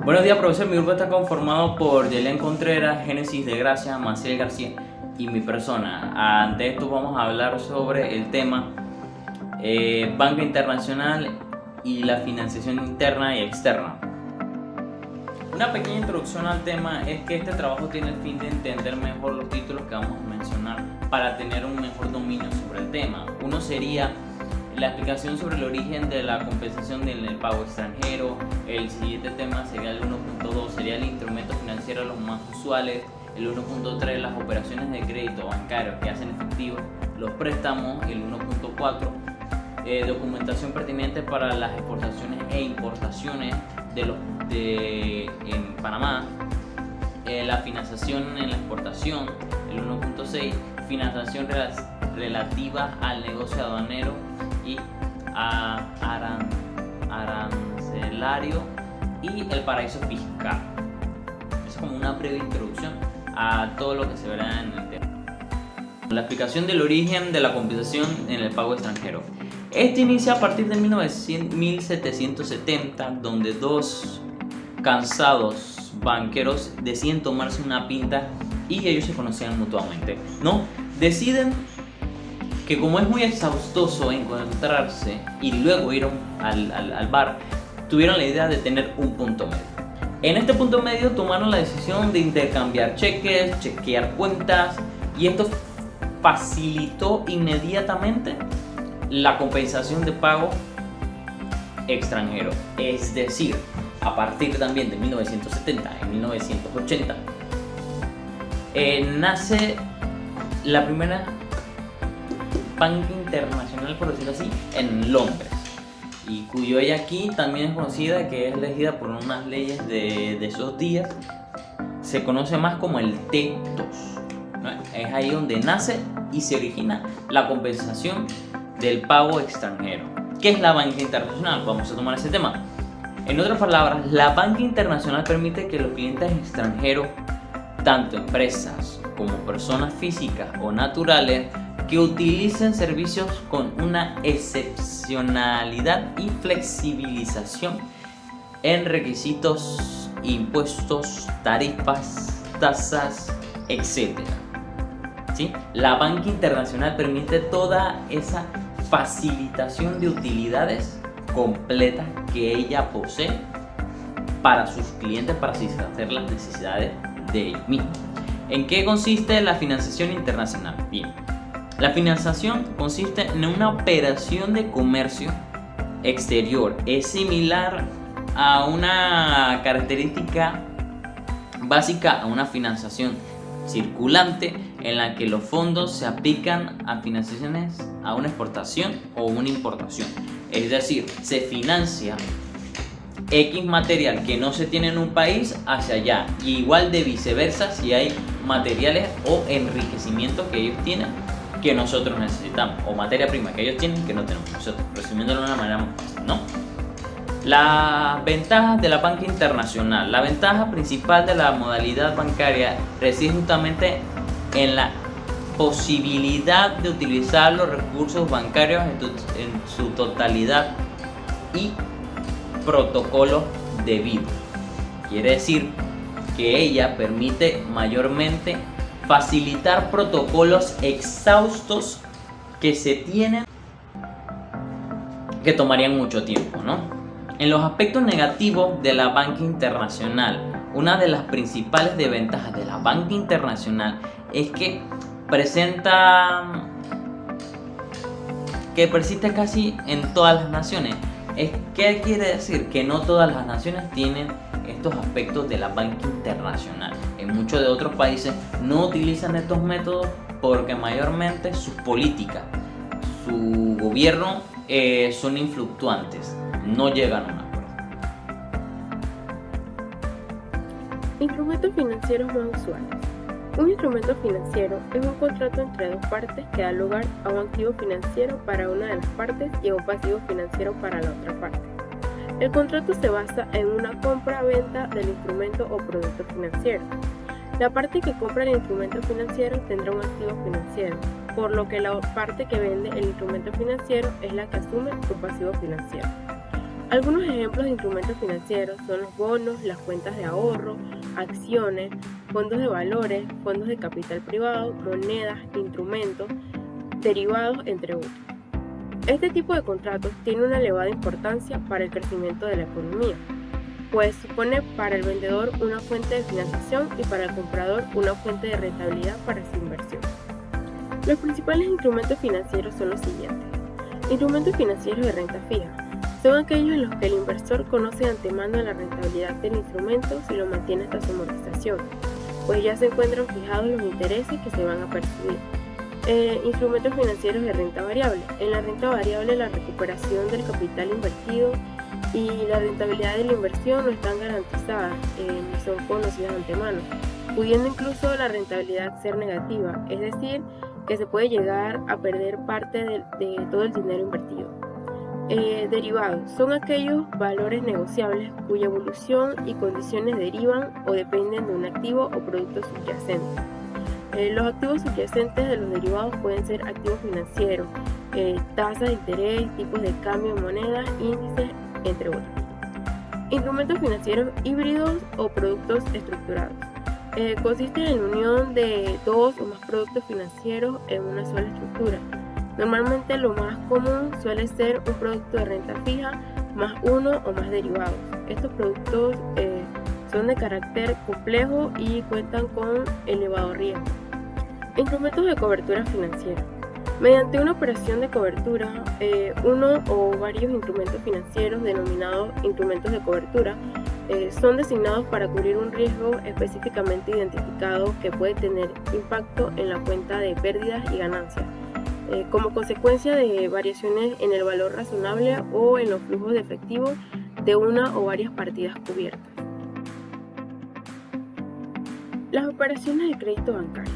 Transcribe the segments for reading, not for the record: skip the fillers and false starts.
Buenos días, profesor. Mi grupo está conformado por Yelian Contreras, Génesis de Gracia, Maciel García y mi persona. Ante esto vamos a hablar sobre el tema banca internacional y la financiación interna y externa. Una pequeña introducción al tema es que este trabajo tiene el fin de entender mejor los títulos que vamos a mencionar para tener un mejor dominio sobre el tema. Uno sería la explicación sobre el origen de la compensación del pago extranjero. El siguiente tema sería el 1.2, sería el instrumento financiero los más usuales. El 1.3, las operaciones de crédito bancario que hacen efectivos los préstamos. El 1.4, documentación pertinente para las exportaciones e importaciones en Panamá. La financiación en la exportación. El 1.6, financiación relativa al negocio aduanero y arancelario y el paraíso fiscal. Es como una breve introducción a todo lo que se verá en el tema. La explicación del origen de la compensación en el pago extranjero. Este inicia a partir de 1770, donde dos cansados banqueros deciden tomarse una pinta y ellos se conocían mutuamente, ¿no? Deciden que como es muy exhaustoso encontrarse y luego ir al bar, tuvieron la idea de tener un punto medio. En este punto medio tomaron la decisión de intercambiar cheques, chequear cuentas, y esto facilitó inmediatamente la compensación de pago extranjero. Es decir, a partir también de 1970, en 1980, nace la primera banca internacional, por decirlo así, en Londres, y cuyo ella aquí también es conocida, que es elegida por unas leyes de esos días. Se conoce más como el T2, ¿no? Es ahí donde nace y se origina la compensación del pago extranjero. ¿Qué es la banca internacional? Vamos a tomar ese tema. En otras palabras, la banca internacional permite que los clientes extranjeros, tanto empresas como personas físicas o naturales, que utilicen servicios con una excepcionalidad y flexibilización en requisitos, impuestos, tarifas, tasas, etc. ¿Sí? La banca internacional permite toda esa facilitación de utilidades completas que ella posee para sus clientes, para satisfacer las necesidades de ellos mismos. ¿En qué consiste la financiación internacional? Bien, la financiación consiste en una operación de comercio exterior. Es similar a una característica básica a una financiación circulante, en la que los fondos se aplican a financiaciones a una exportación o una importación. Es decir, se financia X material que no se tiene en un país hacia allá, y igual de viceversa si hay materiales o enriquecimientos que ellos tienen que nosotros necesitamos, o materia prima que ellos tienen que no tenemos nosotros, resumiéndolo de una manera más fácil, ¿no? Las ventajas de la banca internacional. La ventaja principal de la modalidad bancaria reside justamente en la posibilidad de utilizar los recursos bancarios en su totalidad y protocolos debidos. Quiere decir que ella permite mayormente facilitar protocolos exhaustos que se tienen, que tomarían mucho tiempo, ¿no? En los aspectos negativos de la banca internacional, una de las principales desventajas de la banca internacional es que persiste casi en todas las naciones. ¿Qué quiere decir? Que no todas las naciones tienen estos aspectos de la banca internacional. En muchos de otros países no utilizan estos métodos porque mayormente sus políticas, su gobierno son influctuantes, no llegan a un acuerdo. Instrumentos financieros más usuales. Un instrumento financiero es un contrato entre dos partes que da lugar a un activo financiero para una de las partes y a un pasivo financiero para la otra parte. El contrato se basa en una compra-venta del instrumento o producto financiero. La parte que compra el instrumento financiero tendrá un activo financiero, por lo que la parte que vende el instrumento financiero es la que asume su pasivo financiero. Algunos ejemplos de instrumentos financieros son los bonos, las cuentas de ahorro, acciones, fondos de valores, fondos de capital privado, monedas, instrumentos, derivados, entre otros. Este tipo de contratos tiene una elevada importancia para el crecimiento de la economía, pues supone para el vendedor una fuente de financiación y para el comprador una fuente de rentabilidad para su inversión. Los principales instrumentos financieros son los siguientes. Instrumentos financieros de renta fija. Son aquellos en los que el inversor conoce de antemano la rentabilidad del instrumento si lo mantiene hasta su amortización, pues ya se encuentran fijados los intereses que se van a percibir. Instrumentos financieros de renta variable. En la renta variable, la recuperación del capital invertido y la rentabilidad de la inversión no están garantizadas ni son conocidas de antemano, pudiendo incluso la rentabilidad ser negativa, es decir, que se puede llegar a perder parte de todo el dinero invertido. Derivados son aquellos valores negociables cuya evolución y condiciones derivan o dependen de un activo o producto subyacente. Los activos subyacentes de los derivados pueden ser activos financieros, tasas de interés, tipos de cambio de monedas, índices, entre otros. Instrumentos financieros híbridos o productos estructurados. Consisten en la unión de dos o más productos financieros en una sola estructura. Normalmente lo más común suele ser un producto de renta fija más uno o más derivados. Estos productos son de carácter complejo y cuentan con elevado riesgo. Instrumentos de cobertura financiera. Mediante una operación de cobertura, uno o varios instrumentos financieros denominados instrumentos de cobertura son designados para cubrir un riesgo específicamente identificado que puede tener impacto en la cuenta de pérdidas y ganancias, como consecuencia de variaciones en el valor razonable o en los flujos de efectivo de una o varias partidas cubiertas. Las operaciones de crédito bancario.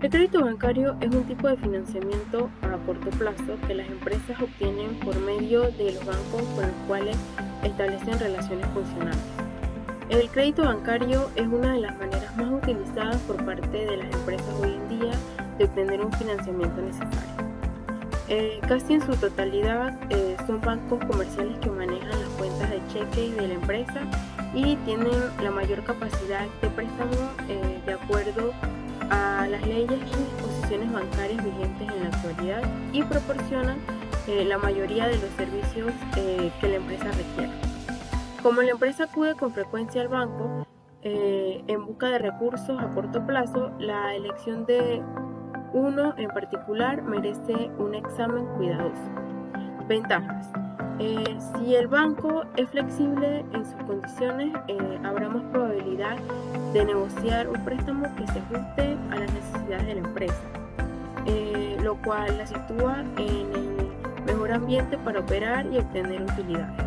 El crédito bancario es un tipo de financiamiento a corto plazo que las empresas obtienen por medio de los bancos con los cuales establecen relaciones funcionales. El crédito bancario es una de las maneras más utilizadas por parte de las empresas hoy en día de obtener un financiamiento necesario. Casi en su totalidad son bancos comerciales que manejan las cuentas de cheque de la empresa y tienen la mayor capacidad de préstamo de acuerdo a las leyes y disposiciones bancarias vigentes en la actualidad y proporcionan la mayoría de los servicios que la empresa requiere. Como la empresa acude con frecuencia al banco en busca de recursos a corto plazo, la elección de uno en particular merece un examen cuidadoso. Ventajas. Si el banco es flexible en sus condiciones, habrá más probabilidad de negociar un préstamo que se ajuste a las necesidades de la empresa, lo cual la sitúa en el mejor ambiente para operar y obtener utilidades.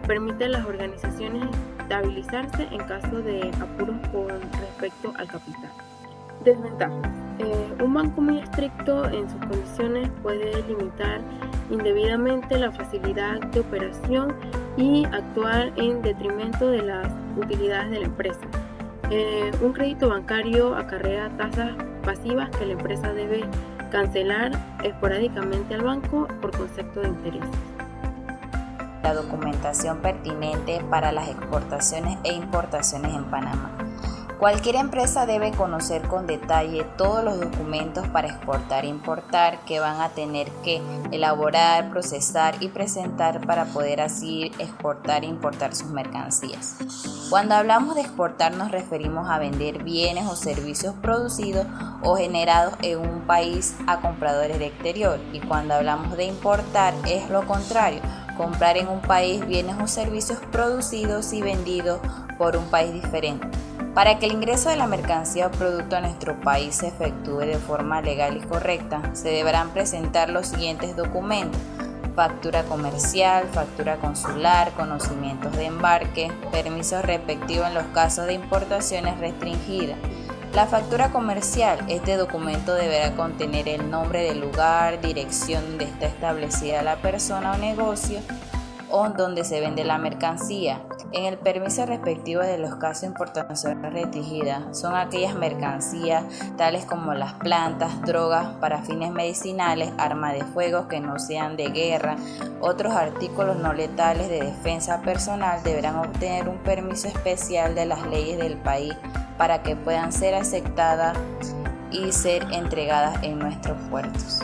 Permite a las organizaciones estabilizarse en caso de apuros con respecto al capital. Desventajas. Un banco muy estricto en sus condiciones puede limitar indebidamente la facilidad de operación y actuar en detrimento de las utilidades de la empresa. Un crédito bancario acarrea tasas pasivas que la empresa debe cancelar esporádicamente al banco por concepto de intereses. La documentación pertinente para las exportaciones e importaciones en Panamá. Cualquier empresa debe conocer con detalle todos los documentos para exportar e importar que van a tener que elaborar, procesar y presentar para poder así exportar e importar sus mercancías. Cuando hablamos de exportar nos referimos a vender bienes o servicios producidos o generados en un país a compradores del exterior, y cuando hablamos de importar es lo contrario, comprar en un país bienes o servicios producidos y vendidos por un país diferente. Para que el ingreso de la mercancía o producto a nuestro país se efectúe de forma legal y correcta, se deberán presentar los siguientes documentos: factura comercial, factura consular, conocimientos de embarque, permisos respectivos en los casos de importaciones restringidas. La factura comercial, este documento deberá contener el nombre del lugar, dirección donde está establecida la persona o negocio o donde se vende la mercancía, En el permiso respectivo de los casos de importación restringida son aquellas mercancías tales como las plantas, drogas para fines medicinales, armas de fuego que no sean de guerra, otros artículos no letales de defensa personal deberán obtener un permiso especial de las leyes del país para que puedan ser aceptadas y ser entregadas en nuestros puertos.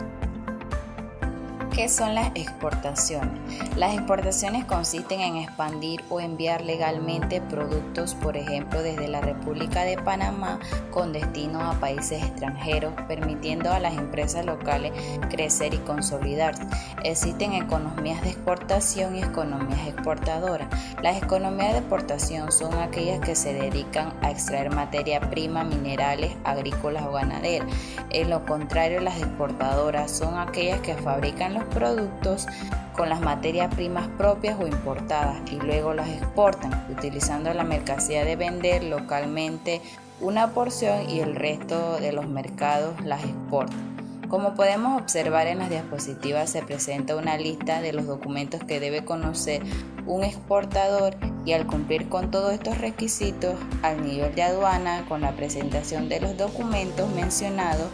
¿Qué son las exportaciones? Las exportaciones consisten en expandir o enviar legalmente productos, por ejemplo, desde la República de Panamá con destino a países extranjeros, permitiendo a las empresas locales crecer y consolidarse. Existen economías de exportación y economías exportadoras. Las economías de exportación son aquellas que se dedican a extraer materia prima, minerales, agrícolas o ganaderas. En lo contrario, las exportadoras son aquellas que fabrican los productos con las materias primas propias o importadas y luego las exportan, utilizando la mercancía de vender localmente una porción y el resto de los mercados las exportan. Como podemos observar en las diapositivas, se presenta una lista de los documentos que debe conocer un exportador y al cumplir con todos estos requisitos al nivel de aduana con la presentación de los documentos mencionados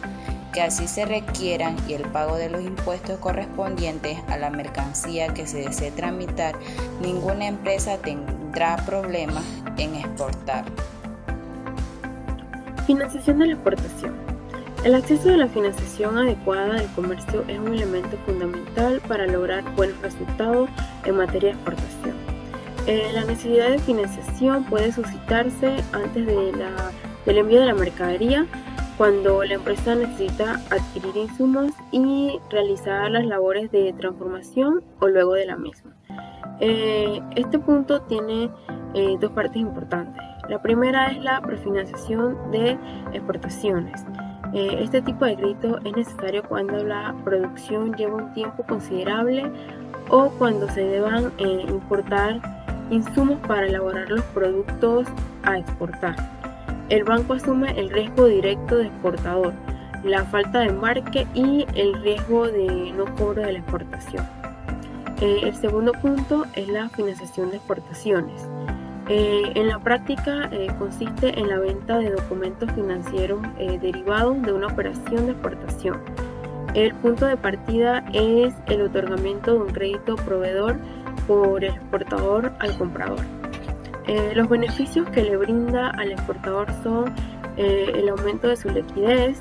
que así se requieran y el pago de los impuestos correspondientes a la mercancía que se desee tramitar, ninguna empresa tendrá problemas en exportar. Financiación de la exportación. El acceso a la financiación adecuada del comercio es un elemento fundamental para lograr buenos resultados en materia de exportación. La necesidad de financiación puede suscitarse antes del envío de la mercadería, cuando la empresa necesita adquirir insumos y realizar las labores de transformación o luego de la misma. Este punto tiene dos partes importantes. La primera es la prefinanciación de exportaciones. Este tipo de crédito es necesario cuando la producción lleva un tiempo considerable o cuando se deban importar insumos para elaborar los productos a exportar. El banco asume el riesgo directo de exportador, la falta de embarque y el riesgo de no cobro de la exportación. El segundo punto es la financiación de exportaciones. En la práctica consiste en la venta de documentos financieros derivados de una operación de exportación. El punto de partida es el otorgamiento de un crédito proveedor por el exportador al comprador. Los beneficios que le brinda al exportador son el aumento de su liquidez,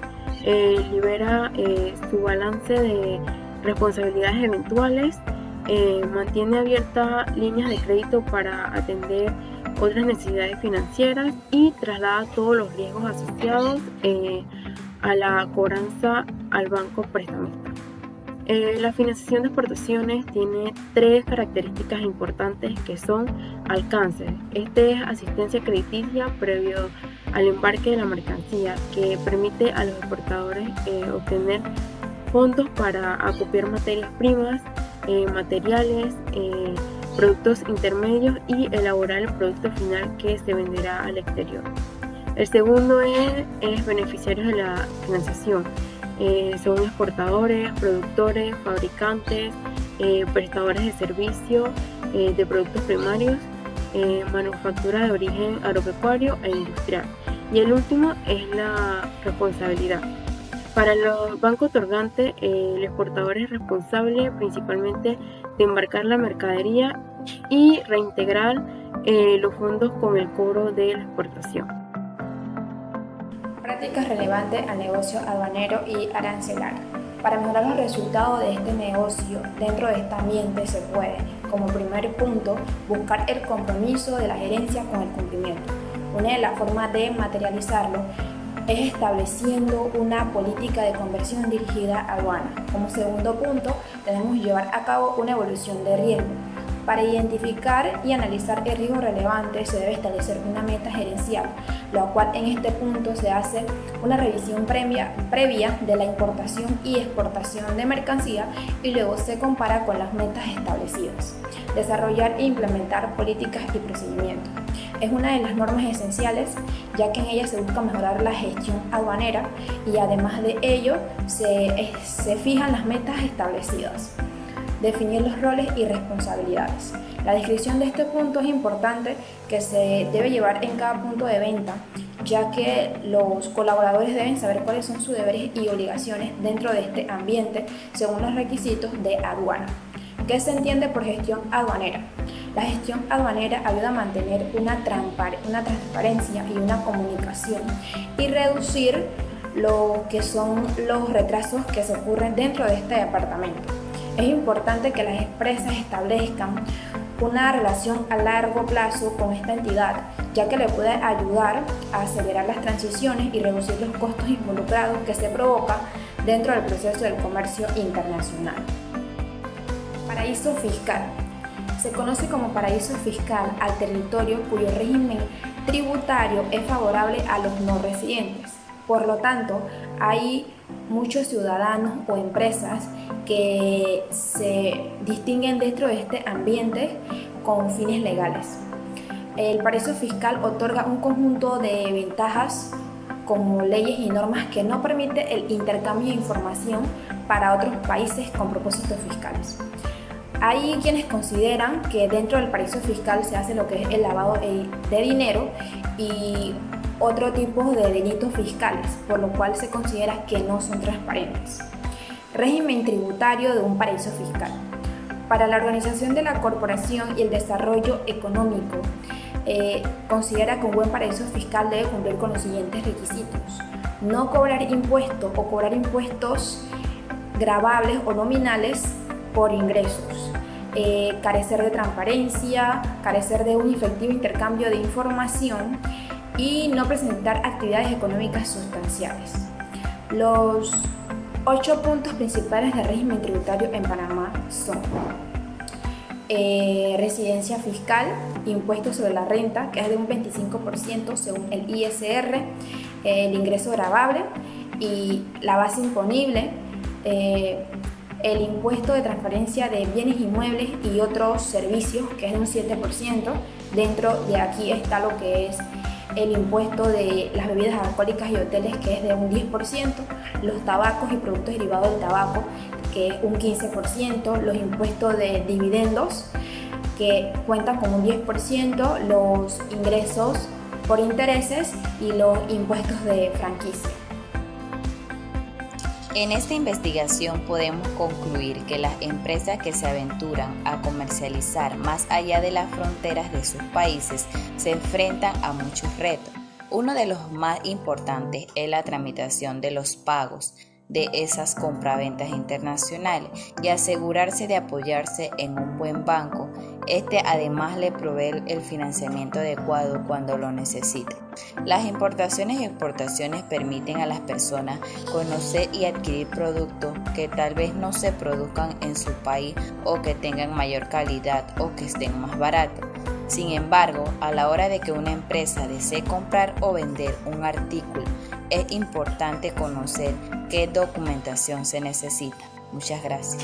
libera su balance de responsabilidades eventuales, mantiene abiertas líneas de crédito para atender otras necesidades financieras y traslada todos los riesgos asociados a la cobranza al banco prestamista. La financiación de exportaciones tiene tres características importantes que son alcance. Este es asistencia crediticia previo al embarque de la mercancía que permite a los exportadores obtener fondos para acopiar materias primas, materiales, productos intermedios y elaborar el producto final que se venderá al exterior. El segundo es beneficiarios de la financiación. Son exportadores, productores, fabricantes, prestadores de servicios de productos primarios, manufactura de origen agropecuario e industrial. Y el último es la responsabilidad. Para los bancos otorgantes, el exportador es responsable principalmente de embarcar la mercadería y reintegrar los fondos con el cobro de la exportación. Prácticas relevantes al negocio aduanero y arancelario. Para mejorar los resultados de este negocio dentro de este ambiente se puede, como primer punto, buscar el compromiso de la gerencia con el cumplimiento. Una de las formas de materializarlo es estableciendo una política de conversión dirigida a aduana. Como segundo punto, tenemos que llevar a cabo una evaluación de riesgo. Para identificar y analizar el riesgo relevante se debe establecer una meta gerencial, lo cual en este punto se hace una revisión previa de la importación y exportación de mercancía y luego se compara con las metas establecidas. Desarrollar e implementar políticas y procedimientos. Es una de las normas esenciales, ya que en ella se busca mejorar la gestión aduanera y además de ello se fijan las metas establecidas. definir los roles y responsabilidades. La descripción de este punto es importante que se debe llevar en cada punto de venta, ya que los colaboradores deben saber cuáles son sus deberes y obligaciones dentro de este ambiente según los requisitos de aduana. ¿Qué se entiende por gestión aduanera? La gestión aduanera ayuda a mantener una transparencia y una comunicación y reducir lo que son los retrasos que se ocurren dentro de este departamento. Es importante que las empresas establezcan una relación a largo plazo con esta entidad, ya que le puede ayudar a acelerar las transiciones y reducir los costos involucrados que se provocan dentro del proceso del comercio internacional. Paraíso fiscal. Se conoce como paraíso fiscal al territorio cuyo régimen tributario es favorable a los no residentes. Por lo tanto, hay muchos ciudadanos o empresas que se distinguen dentro de este ambiente con fines legales. El paraíso fiscal otorga un conjunto de ventajas como leyes y normas que no permite el intercambio de información para otros países con propósitos fiscales. Hay quienes consideran que dentro del paraíso fiscal se hace lo que es el lavado de dinero y otro tipo de delitos fiscales, por lo cual se considera que no son transparentes. Régimen tributario de un paraíso fiscal. Para la Organización de la Cooperación y el Desarrollo Económico, considera que un buen paraíso fiscal debe cumplir con los siguientes requisitos: no cobrar impuestos o cobrar impuestos gravables o nominales por ingresos, carecer de transparencia, carecer de un efectivo intercambio de información y no presentar actividades económicas sustanciales. Los 8 puntos principales del régimen tributario en Panamá son residencia fiscal, impuesto sobre la renta, que es de un 25% según el ISR, el ingreso gravable y la base imponible, el impuesto de transferencia de bienes inmuebles y otros servicios, que es de un 7%. Dentro de aquí está lo que es el impuesto de las bebidas alcohólicas y hoteles, que es de un 10%, los tabacos y productos derivados del tabaco, que es un 15%, los impuestos de dividendos, que cuentan con un 10%, los ingresos por intereses y los impuestos de franquicia. En esta investigación podemos concluir que las empresas que se aventuran a comercializar más allá de las fronteras de sus países se enfrentan a muchos retos. Uno de los más importantes es la tramitación de los pagos de esas compraventas internacionales y asegurarse de apoyarse en un buen banco. Este además le provee el financiamiento adecuado cuando lo necesite. Las importaciones y exportaciones permiten a las personas conocer y adquirir productos que tal vez no se produzcan en su país o que tengan mayor calidad o que estén más baratos. Sin embargo, a la hora de que una empresa desee comprar o vender un artículo, es importante conocer qué documentación se necesita. Muchas gracias.